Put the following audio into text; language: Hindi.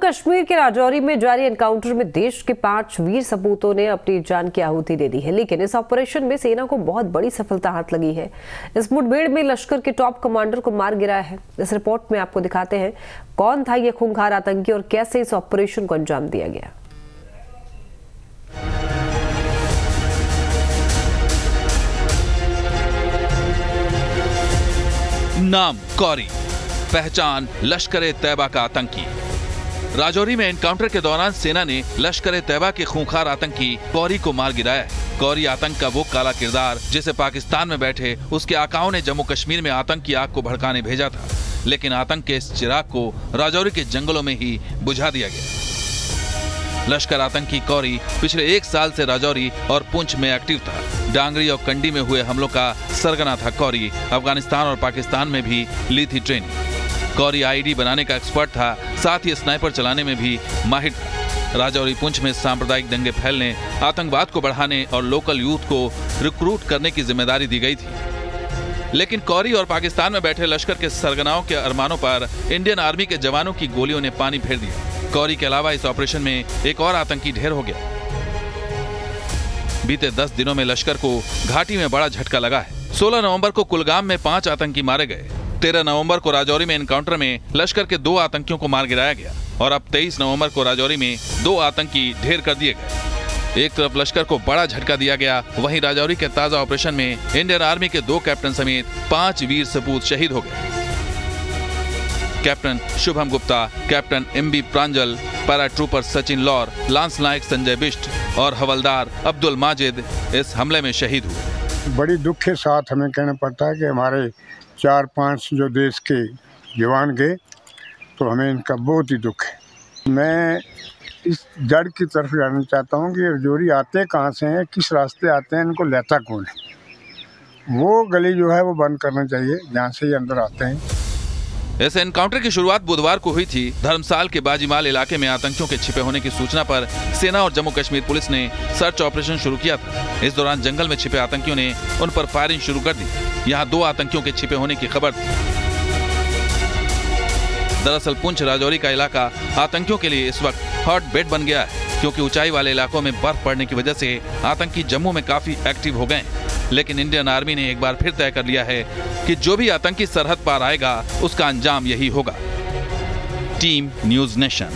कश्मीर के राजौरी में जारी एनकाउंटर में देश के 5 वीर सपूतों ने अपनी जान की आहुति दे दी है, लेकिन इस ऑपरेशन में सेना को बहुत बड़ी सफलता हाथ लगी है। इस मुठभेड़ में लश्कर के टॉप कमांडर को मार गिराया है। इस रिपोर्ट में आपको दिखाते हैं कौन था ये खूंखार आतंकी और कैसे इस ऑपरेशन को अंजाम दिया गया। नाम कौरी, पहचान लश्कर-ए-तैयबा का आतंकी। राजौरी में एनकाउंटर के दौरान सेना ने लश्कर-ए-तैयबा के खूंखार आतंकी कौरी को मार गिराया है। कौरी आतंक का वो काला किरदार जिसे पाकिस्तान में बैठे उसके आकाओं ने जम्मू कश्मीर में आतंक की आग को भड़काने भेजा था, लेकिन आतंक के इस चिराग को राजौरी के जंगलों में ही बुझा दिया गया। लश्कर आतंकी कौरी पिछले 1 साल से राजौरी और पुंछ में एक्टिव था। डांगरी और कंडी में हुए हमलों का सरगना था कौरी। अफगानिस्तान और पाकिस्तान में भी ली थी ट्रेनिंग। कौरी आईडी बनाने का एक्सपर्ट था, साथ ही स्नाइपर चलाने में भी माहिर था। राजौरी पुंछ में सांप्रदायिक दंगे फैलने, आतंकवाद को बढ़ाने और लोकल यूथ को रिक्रूट करने की जिम्मेदारी दी गई थी। लेकिन कौरी और पाकिस्तान में बैठे लश्कर के सरगनाओं के अरमानों पर इंडियन आर्मी के जवानों की गोलियों ने पानी फेर दिया। कौरी के अलावा इस ऑपरेशन में एक और आतंकी ढेर हो गया। बीते 10 दिनों में लश्कर को घाटी में बड़ा झटका लगा है। 16 नवंबर को कुलगाम में 5 आतंकी मारे गए। 13 नवंबर को राजौरी में एनकाउंटर में लश्कर के 2 आतंकियों को मार गिराया गया और अब 23 नवंबर को राजौरी में 2 आतंकी ढेर कर दिए गए। एक तरफ लश्कर को बड़ा झटका दिया गया, वहीं राजौरी के ताजा ऑपरेशन में इंडियन आर्मी के 2 कैप्टन समेत 5 वीर सपूत शहीद हो गए। Captain Shubham Gupta, captain MB प्रांजल, पैरा ट्रूपर सचिन लौर, लांस नायक संजय बिष्ट और हवलदार अब्दुल माजिद इस हमले में शहीद हुए। बड़ी दुख के साथ हमें कहना पड़ता है कि हमारे 4-5 जो देश के जवान गए, तो हमें इनका बहुत ही दुख है। मैं इस जड़ की तरफ जानना चाहता हूँ कि राजौरी आते कहाँ से हैं, किस रास्ते आते हैं, इनको लेता कौन है। वो गली जो है वो बंद करना चाहिए जहाँ से ये अंदर आते हैं। इस एनकाउंटर की शुरुआत बुधवार को हुई थी। धर्मसाल के बाजीमाल इलाके में आतंकियों के छिपे होने की सूचना पर सेना और जम्मू कश्मीर पुलिस ने सर्च ऑपरेशन शुरू किया था। इस दौरान जंगल में छिपे आतंकियों ने उन पर फायरिंग शुरू कर दी। यहाँ 2 आतंकियों के छिपे होने की खबर थी। दरअसल पुंछ राजौरी का इलाका आतंकियों के लिए इस वक्त हॉट बेड बन गया है, क्योंकि ऊंचाई वाले इलाकों में बर्फ पड़ने की वजह से आतंकी जम्मू में काफी एक्टिव हो गए। लेकिन इंडियन आर्मी ने एक बार फिर तय कर लिया है कि जो भी आतंकी सरहद पार आएगा उसका अंजाम यही होगा। Team news nation.